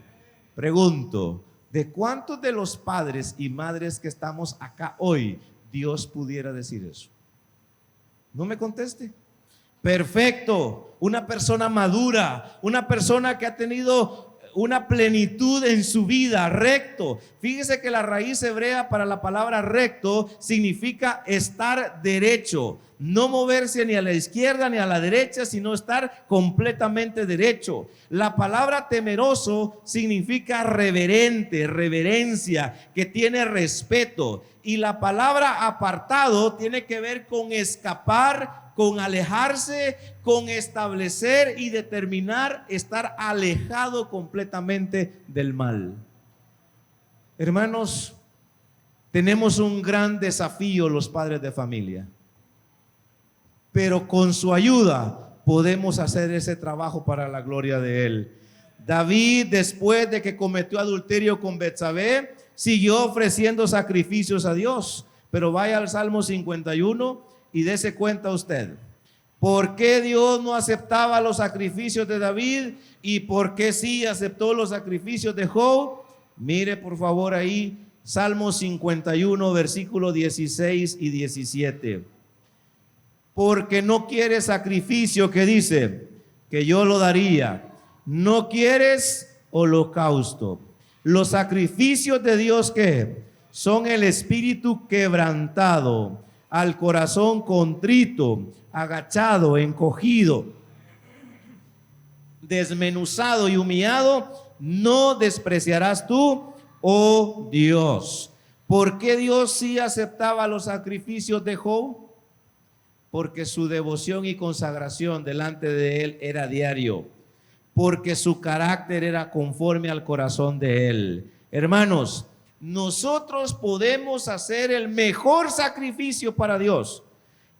Pregunto: ¿de cuántos de los padres y madres que estamos acá hoy Dios pudiera decir eso? No me conteste. Perfecto, una persona madura, una persona que ha tenido una plenitud en su vida, recto. Fíjese que la raíz hebrea para la palabra recto significa estar derecho, no moverse ni a la izquierda ni a la derecha, sino estar completamente derecho. La palabra temeroso significa reverente, reverencia, que tiene respeto. Y la palabra apartado tiene que ver con escapar, con alejarse, con establecer y determinar estar alejado completamente del mal. Hermanos, tenemos un gran desafío los padres de familia, pero con su ayuda podemos hacer ese trabajo para la gloria de Él. David, después de que cometió adulterio con Betsabé, siguió ofreciendo sacrificios a Dios. Pero vaya al Salmo 51 y dése cuenta usted. ¿Por qué Dios no aceptaba los sacrificios de David y por qué sí aceptó los sacrificios de Job? Mire por favor ahí Salmo 51, versículos 16 y 17. Porque no quieres sacrificio, que dice, que yo lo daría. No quieres holocausto. Los sacrificios de Dios, ¿qué? Son el espíritu quebrantado, al corazón contrito, agachado, encogido, desmenuzado y humillado, no despreciarás tú, oh Dios. ¿Por qué Dios sí aceptaba los sacrificios de Job? Porque su devoción y consagración delante de él era diario, porque su carácter era conforme al corazón de él. Hermanos, nosotros podemos hacer el mejor sacrificio para Dios,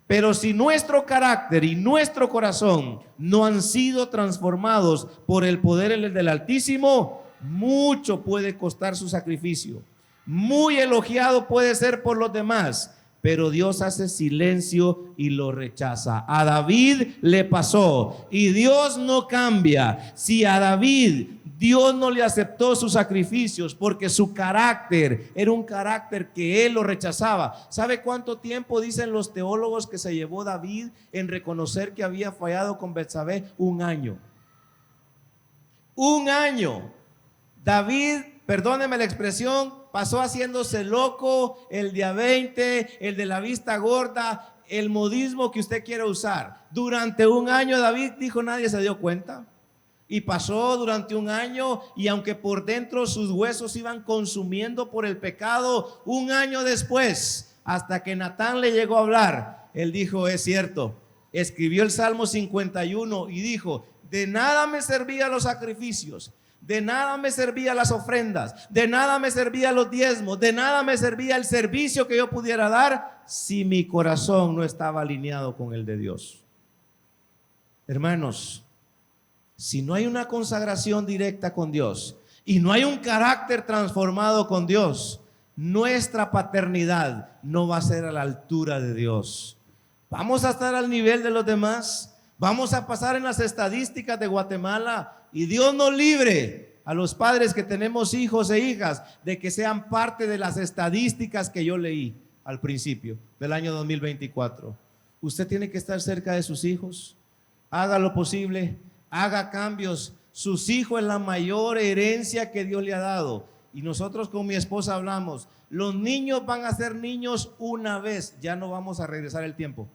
pero si nuestro carácter y nuestro corazón no han sido transformados por el poder del Altísimo, mucho puede costar su sacrificio. Muy elogiado puede ser por los demás, pero Dios hace silencio y lo rechaza. A David le pasó y Dios no cambia. Si a David Dios no le aceptó sus sacrificios porque su carácter era un carácter que él lo rechazaba. ¿Sabe cuánto tiempo dicen los teólogos que se llevó David en reconocer que había fallado con Betsabé? 1 año. 1 año. David, perdóneme la expresión, pasó haciéndose loco, el día 20, el de la vista gorda, el modismo que usted quiera usar. Durante 1 año David dijo, nadie se dio cuenta. Y pasó durante 1 año, y aunque por dentro sus huesos iban consumiendo por el pecado, 1 año después, hasta que Natán le llegó a hablar, él dijo, es cierto. Escribió el Salmo 51 y dijo, de nada me servían los sacrificios, de nada me servían las ofrendas, de nada me servían los diezmos, de nada me servía el servicio que yo pudiera dar si mi corazón no estaba alineado con el de Dios. Hermanos, si no hay una consagración directa con Dios y no hay un carácter transformado con Dios, nuestra paternidad no va a ser a la altura de Dios. Vamos a estar al nivel de los demás, vamos a pasar en las estadísticas de Guatemala. Y Dios nos libre a los padres que tenemos hijos e hijas de que sean parte de las estadísticas que yo leí al principio del año 2024. Usted tiene que estar cerca de sus hijos. Haga lo posible, haga cambios. Sus hijos es la mayor herencia que Dios le ha dado. Y nosotros con mi esposa hablamos, los niños van a ser niños una vez, ya no vamos a regresar el tiempo.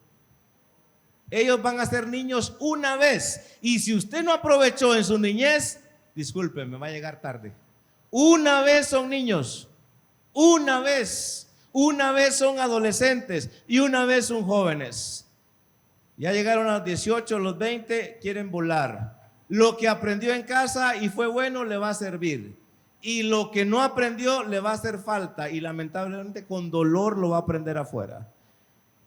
Ellos van a ser niños una vez. Y si usted no aprovechó en su niñez, disculpe, me va a llegar tarde. Una vez son niños, una vez son adolescentes y una vez son jóvenes. Ya llegaron a los 18, a los 20, quieren volar. Lo que aprendió en casa y fue bueno le va a servir. Y lo que no aprendió le va a hacer falta y lamentablemente con dolor lo va a aprender afuera.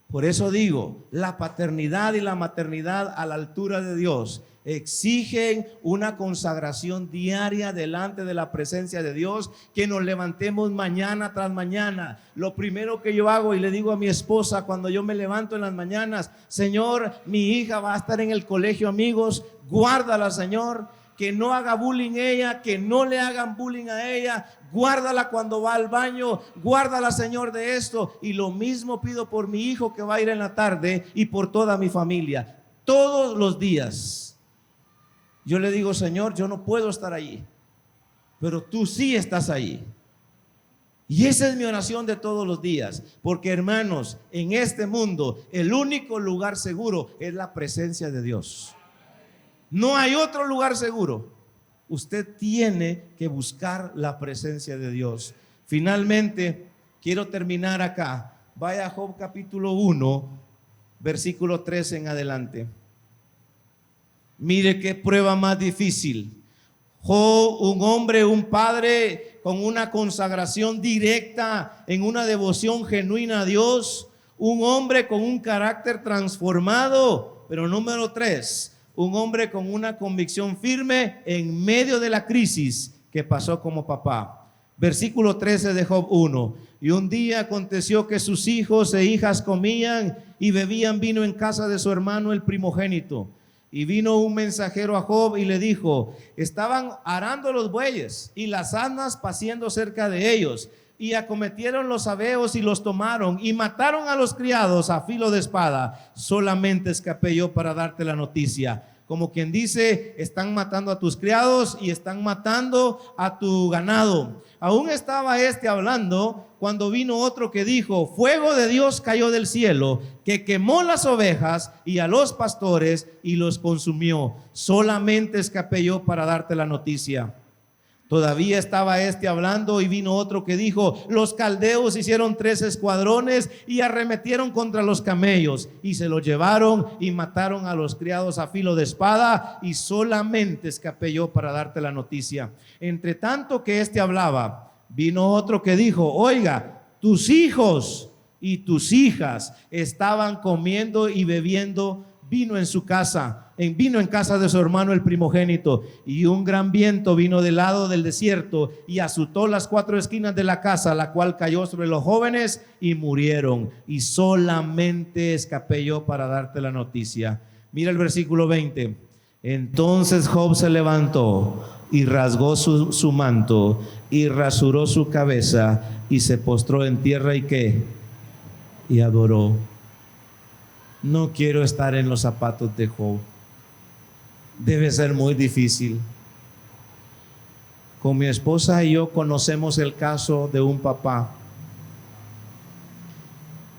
Por eso digo, la paternidad y la maternidad a la altura de Dios exigen una consagración diaria delante de la presencia de Dios, que nos levantemos mañana tras mañana. Lo primero que yo hago y le digo a mi esposa cuando yo me levanto en las mañanas, Señor, mi hija va a estar en el colegio, amigos, guárdala, Señor, que no haga bullying ella, que no le hagan bullying a ella. Guárdala cuando va al baño, guárdala, Señor, de esto. Y lo mismo pido por mi hijo que va a ir en la tarde y por toda mi familia. Todos los días yo le digo, Señor, yo no puedo estar allí, pero tú sí estás allí. Y esa es mi oración de todos los días, porque hermanos, en este mundo el único lugar seguro es la presencia de Dios. No hay otro lugar seguro. Usted tiene que buscar la presencia de Dios. Finalmente, quiero terminar acá. Vaya a Job capítulo 1, versículo 13 en adelante. Mire qué prueba más difícil. Job, un hombre, un padre con una consagración directa, en una devoción genuina a Dios. Un hombre con un carácter transformado. Pero número 3, un hombre con una convicción firme en medio de la crisis que pasó como papá. Versículo 13 de Job 1. Y un día aconteció que sus hijos e hijas comían y bebían vino en casa de su hermano el primogénito. Y vino un mensajero a Job y le dijo: estaban arando los bueyes y las asnas paciendo cerca de ellos, y acometieron los sabeos y los tomaron y mataron a los criados a filo de espada. Solamente escapé yo para darte la noticia. Como quien dice, están matando a tus criados y están matando a tu ganado. Aún estaba hablando cuando vino otro que dijo: fuego de Dios cayó del cielo, que quemó las ovejas y a los pastores y los consumió. Solamente escapé yo para darte la noticia. Todavía estaba hablando y vino otro que dijo: los caldeos hicieron 3 escuadrones y arremetieron contra los camellos y se los llevaron y mataron a los criados a filo de espada, y solamente escapé yo para darte la noticia. Entre tanto que hablaba, vino otro que dijo: oiga, tus hijos y tus hijas estaban comiendo y bebiendo vino en su casa, vino en casa de su hermano el primogénito, y un gran viento vino del lado del desierto y azotó las 4 esquinas de la casa, la cual cayó sobre los jóvenes y murieron, y solamente escapé yo para darte la noticia. Mira el versículo 20. Entonces Job se levantó y rasgó su manto y rasuró su cabeza y se postró en tierra y ¿qué? Y adoró. No quiero estar en los zapatos de Job. Debe ser muy difícil. Con mi esposa y yo conocemos el caso de un papá.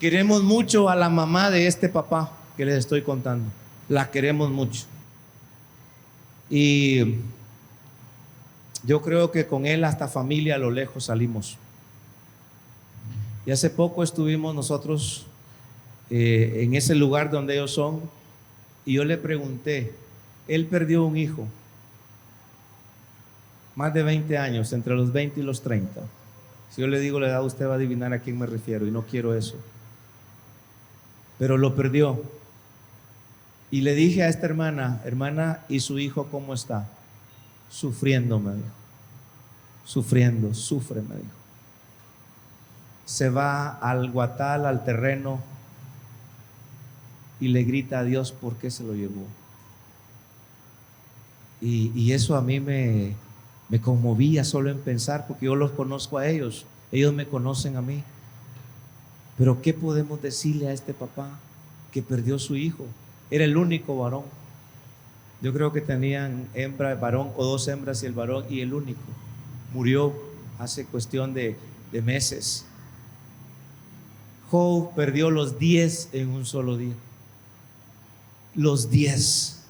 Queremos mucho a la mamá de este papá que les estoy contando. La queremos mucho. Y yo creo que con él hasta familia a lo lejos salimos. Y hace poco estuvimos nosotros en ese lugar donde ellos son, y yo le pregunté, él perdió un hijo, más de 20 años, entre los 20 y los 30. Si yo le digo la edad, usted va a adivinar a quién me refiero, y no quiero eso. Pero lo perdió. Y le dije a esta hermana, ¿y su hijo cómo está? Sufriendo, me dijo. Sufriendo, sufre, me dijo. Se va al guatal, al terreno, y le grita a Dios por qué se lo llevó. Y eso a mí me conmovía solo en pensar, porque yo los conozco a ellos, ellos me conocen a mí. Pero ¿qué podemos decirle a este papá que perdió su hijo? Era el único varón. Yo creo que tenían varón o 2 hembras y el varón, y el único murió hace cuestión de meses. Job perdió los 10 en un solo día. Los 10.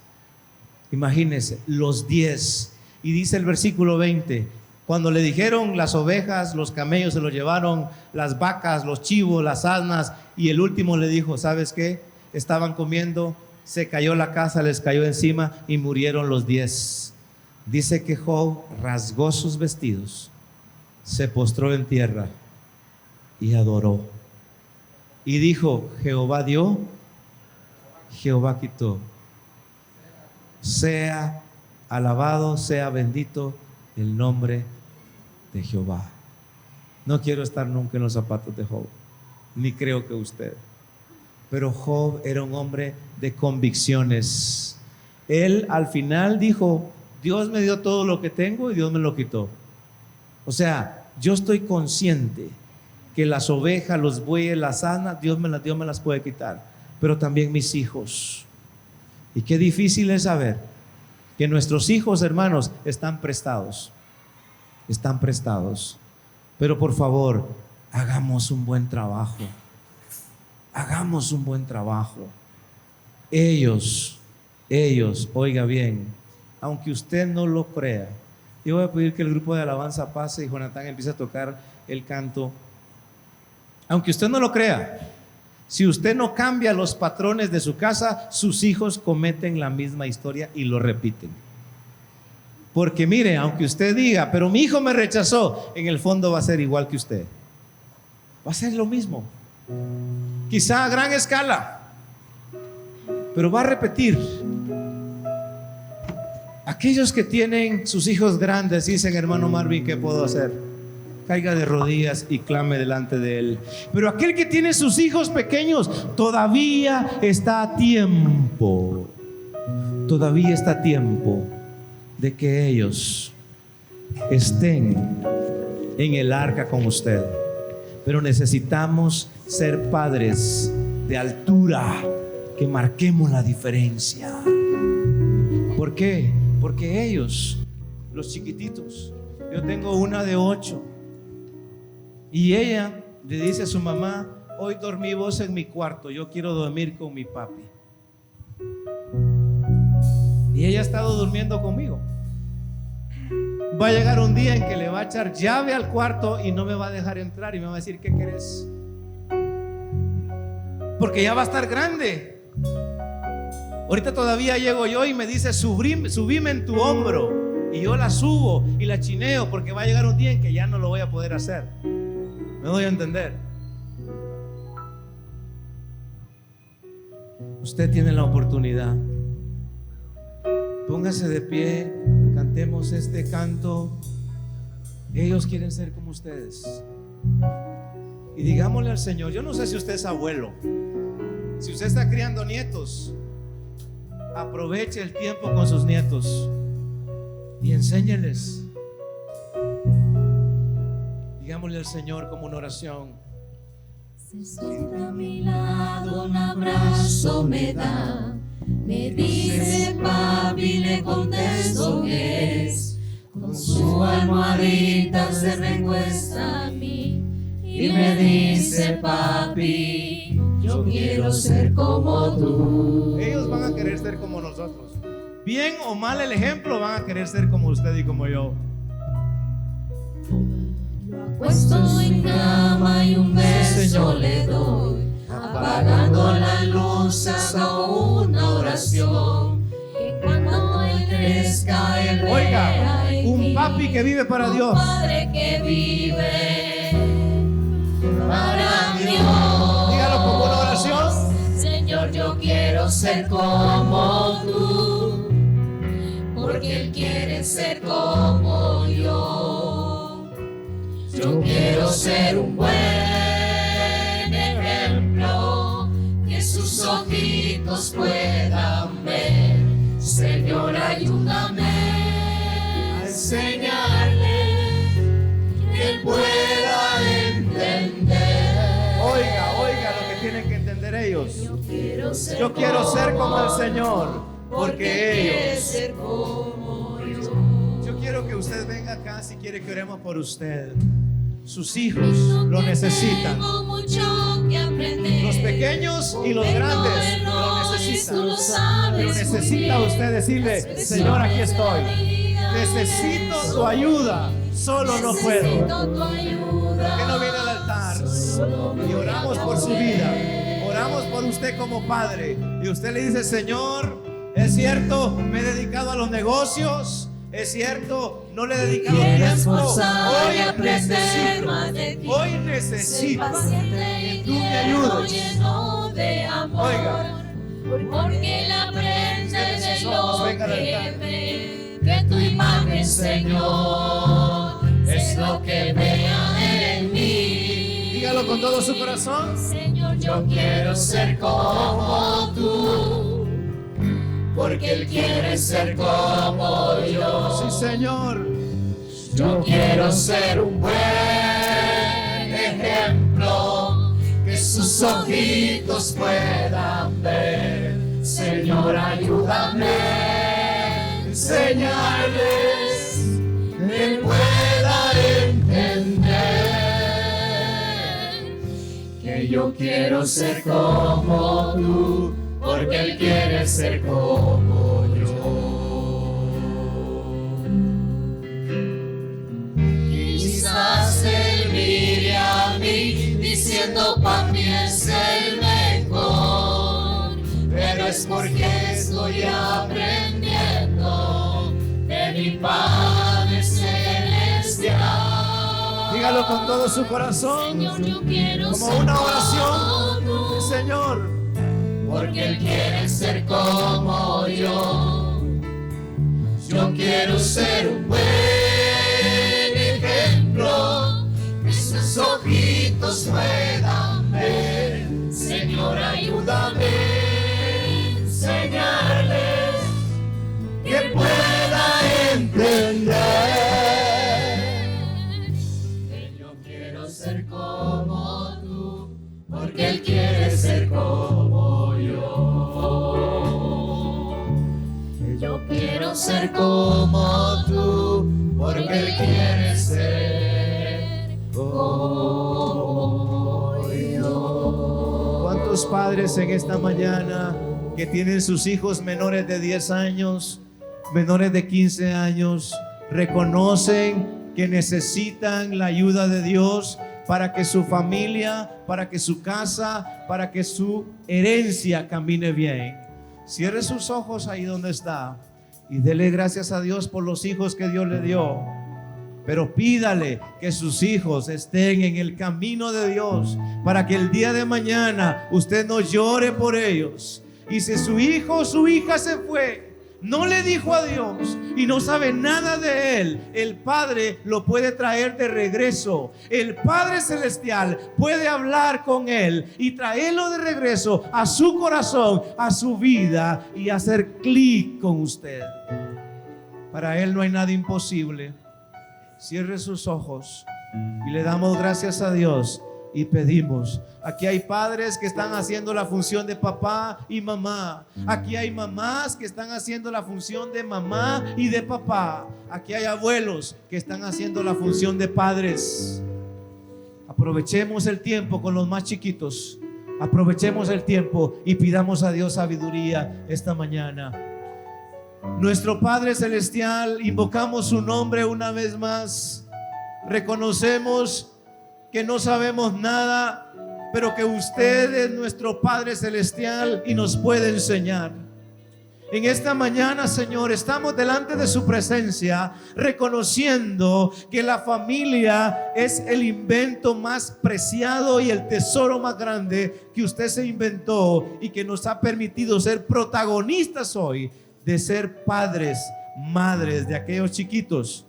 Imagínense, los 10. Y dice el versículo 20: cuando le dijeron las ovejas, los camellos se los llevaron, las vacas, los chivos, las asnas, y el último le dijo: ¿sabes qué? Estaban comiendo, se cayó la casa, les cayó encima y murieron los 10. Dice que Job rasgó sus vestidos, se postró en tierra y adoró. Y dijo: Jehová dio, Jehová quitó. Sea alabado, sea bendito el nombre de Jehová. No quiero estar nunca en los zapatos de Job, ni creo que usted. Pero Job era un hombre de convicciones. Él al final dijo: Dios me dio todo lo que tengo y Dios me lo quitó. O sea, yo estoy consciente que las ovejas, los bueyes, las asnas, Dios me las puede quitar, pero también mis hijos. Y qué difícil es saber que nuestros hijos, hermanos, están prestados. Están prestados. Pero por favor, hagamos un buen trabajo. Hagamos un buen trabajo. Ellos, oiga bien, aunque usted no lo crea, yo voy a pedir que el grupo de alabanza pase y Jonathan empiece a tocar el canto. Aunque usted no lo crea, si usted no cambia los patrones de su casa, sus hijos cometen la misma historia y lo repiten. Porque mire, aunque usted diga, pero mi hijo me rechazó, en el fondo va a ser igual que usted. Va a ser lo mismo. Quizá a gran escala, pero va a repetir. Aquellos que tienen sus hijos grandes dicen: hermano Marvin, ¿qué puedo hacer? caiga de rodillas y clame delante de Él. Pero aquel que tiene sus hijos pequeños, todavía está a tiempo. Todavía está a tiempo de que ellos estén en el arca con usted. Pero necesitamos ser padres de altura, que marquemos la diferencia. ¿Por qué? Porque ellos, los chiquititos, yo tengo una de 8, y ella le dice a su mamá: hoy dormí vos en mi cuarto, yo quiero dormir con mi papi. Y ella ha estado durmiendo conmigo. Va a llegar un día en que le va a echar llave al cuarto y no me va a dejar entrar y me va a decir: ¿qué querés? Porque ya va a estar grande. Ahorita todavía llego yo y me dice: subime en tu hombro, y yo la subo y la chineo, porque va a llegar un día en que ya no lo voy a poder hacer. ¿Me doy a entender? Usted tiene la oportunidad. Póngase de pie, cantemos este canto. Ellos quieren ser como ustedes. Y digámosle al Señor: yo no sé si usted es abuelo, si usted está criando nietos, aproveche el tiempo con sus nietos y enséñeles. Digámosle al Señor como una oración: se sienta a mi lado, un abrazo me da, me dice papi, le contesto que es, con su almohadita se recuesta a mí y me dice: papi, yo quiero ser como tú. Ellos van a querer ser como nosotros. Bien o mal el ejemplo, van a querer ser como usted y como yo. Puesto en cama y un beso le doy, apagando las luces a una oración, que cuando él crezca él vea en un mí papi que vive para un Dios, padre que vive para Dios. Dígalo como una oración: Señor, yo quiero ser como tú, porque él quiere ser como yo. Yo quiero ser un buen ejemplo, que sus ojitos puedan ver. Señor, ayúdame a enseñarle, que él pueda entender. Oiga lo que tienen que entender ellos. Yo quiero ser como el Señor, porque ellos. Ser como yo. Yo quiero que usted venga acá si quiere que oremos por usted. Sus hijos lo necesitan. Tengo mucho que aprender. Los pequeños y los grandes lo necesitan. Pero necesita usted decirle: Señor, aquí estoy. Necesito tu ayuda. Solo no puedo. ¿Por qué no viene al altar? Y oramos por su vida. Oramos por usted como padre. Y usted le dice: Señor, es cierto, me he dedicado a los negocios. Es cierto, no le he dedicado tiempo. Hoy necesito que tú me ayudes. Oiga, porque la prenda de lo que ve, que tu imagen, Señor, es lo que vea en mí. Dígalo con todo su corazón. Señor, yo quiero ser como tú, porque él quiere ser como yo. Sí, Señor. Yo quiero ser un buen ejemplo, que sus ojitos puedan ver. Señor, ayúdame a enseñarles, que él pueda entender, que yo quiero ser como tú, porque él quiere ser como yo. Quizás él mire a mí diciendo: papi es el mejor, pero es porque estoy aprendiendo de mi Padre Celestial. Dígalo con todo su corazón. Señor, yo quiero como ser una como oración. tú, Señor, porque él quiere ser como yo. Yo quiero ser un buen ejemplo, ciegos puedan ver. Señor, ayúdame a enseñarles, que pueda entender que yo quiero ser como tú, porque Él quiere ser como yo. Que yo quiero ser como tú, porque Él quiere ser como yo. ¿Cuántos padres en esta mañana que tienen sus hijos menores de 10 años, menores de 15 años, reconocen que necesitan la ayuda de Dios para que su familia, para que su casa, para que su herencia camine bien? Cierre sus ojos ahí donde está y dele gracias a Dios por los hijos que Dios le dio. Pero pídale que sus hijos estén en el camino de Dios, para que el día de mañana usted no llore por ellos. Y si su hijo o su hija se fue, no le dijo a Dios y no sabe nada de Él, el Padre lo puede traer de regreso. El Padre Celestial puede hablar con Él y traerlo de regreso a su corazón, a su vida, y hacer clic con usted. Para Él no hay nada imposible. Cierre sus ojos y le damos gracias a Dios y pedimos. Aquí hay padres que están haciendo la función de papá y mamá. Aquí hay mamás que están haciendo la función de mamá y de papá. Aquí hay abuelos que están haciendo la función de padres. Aprovechemos el tiempo con los más chiquitos. Aprovechemos el tiempo y pidamos a Dios sabiduría esta mañana. Nuestro Padre Celestial, invocamos su nombre una vez más. Reconocemos que no sabemos nada, pero que usted es nuestro Padre Celestial y nos puede enseñar. En esta mañana, Señor, estamos delante de su presencia, reconociendo que la familia es el invento más preciado y el tesoro más grande que usted se inventó y que nos ha permitido ser protagonistas hoy de ser padres, madres de aquellos chiquitos,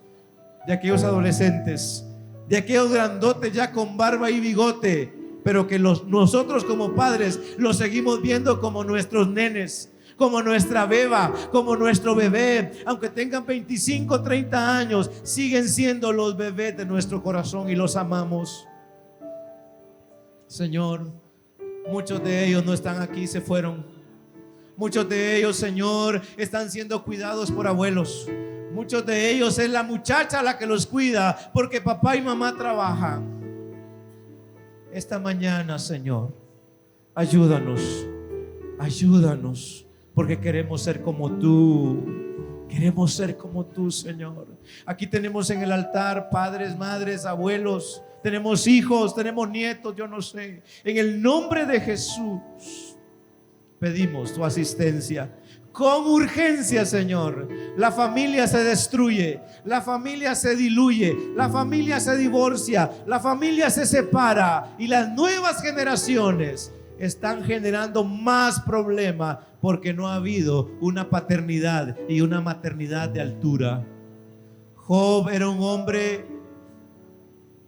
de aquellos adolescentes, de aquellos grandotes ya con barba y bigote, pero que nosotros como padres los seguimos viendo como nuestros nenes, como nuestra beba, como nuestro bebé. Aunque tengan 25, 30 años, siguen siendo los bebés de nuestro corazón y los amamos. Señor, muchos de ellos no están aquí, se fueron. Muchos de ellos, Señor, están siendo cuidados por abuelos. Muchos de ellos es la muchacha la que los cuida porque papá y mamá trabajan. Esta mañana, Señor, ayúdanos, porque queremos ser como tú. Queremos ser como tú, Señor. Aquí tenemos en el altar padres, madres, abuelos. Tenemos hijos, tenemos nietos, yo no sé. En el nombre de Jesús pedimos tu asistencia. Con urgencia, Señor. La familia se destruye, la familia se diluye, la familia se divorcia, la familia se separa y las nuevas generaciones están generando más problemas porque no ha habido una paternidad y una maternidad de altura. Job era un hombre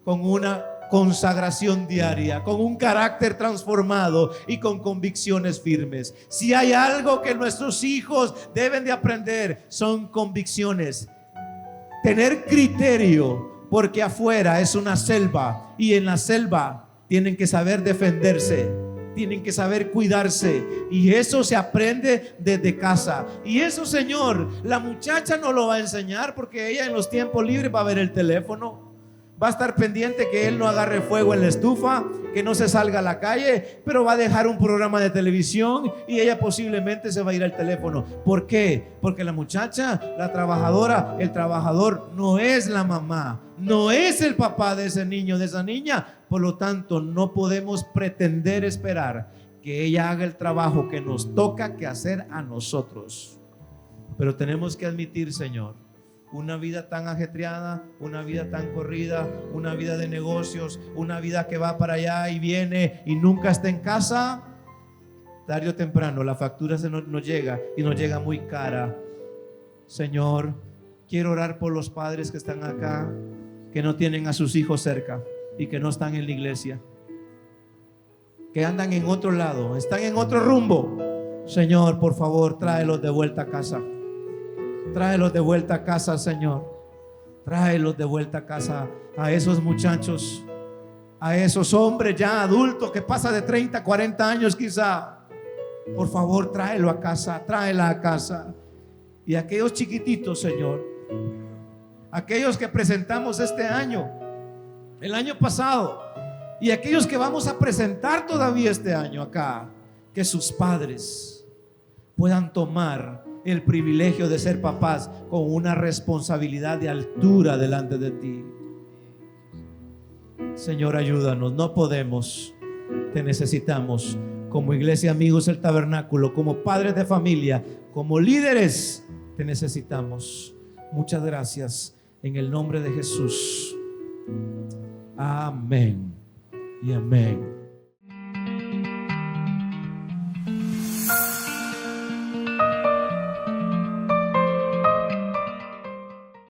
con una consagración diaria, con un carácter transformado y con convicciones firmes. Si hay algo que nuestros hijos deben de aprender, son convicciones. Tener criterio, porque afuera es una selva y en la selva tienen que saber defenderse, tienen que saber cuidarse, y eso se aprende desde casa. Y eso, Señor, la muchacha no lo va a enseñar, porque ella en los tiempos libres va a ver el teléfono. Va a estar pendiente que él no agarre fuego en la estufa, que no se salga a la calle, pero va a dejar un programa de televisión y ella posiblemente se va a ir al teléfono. ¿Por qué? Porque la muchacha, la trabajadora, el trabajador no es la mamá, no es el papá de ese niño, de esa niña. Por lo tanto, no podemos pretender esperar que ella haga el trabajo que nos toca que hacer a nosotros. Pero tenemos que admitir, Señor, una vida tan ajetreada, una vida tan corrida, una vida de negocios, una vida que va para allá y viene y nunca está en casa, tarde o temprano la factura nos llega y nos llega muy cara. Señor, quiero orar por los padres que están acá, que no tienen a sus hijos cerca y que no están en la iglesia. que andan en otro lado, están en otro rumbo. Señor, por favor, tráelos de vuelta a casa. Tráelos de vuelta a casa, Señor. Tráelos de vuelta a casa a esos muchachos, a esos hombres ya adultos que pasan de 30, 40 años quizá. Por favor, tráelo a casa, tráela a casa. Y aquellos chiquititos, Señor, aquellos que presentamos este año, el año pasado, y aquellos que vamos a presentar todavía este año acá, que sus padres puedan tomar el privilegio de ser papás con una responsabilidad de altura delante de ti. Señor, ayúdanos, no podemos, te necesitamos como iglesia Amigos del Tabernáculo, como padres de familia, como líderes, te necesitamos. Muchas gracias en el nombre de Jesús. Amén y amén.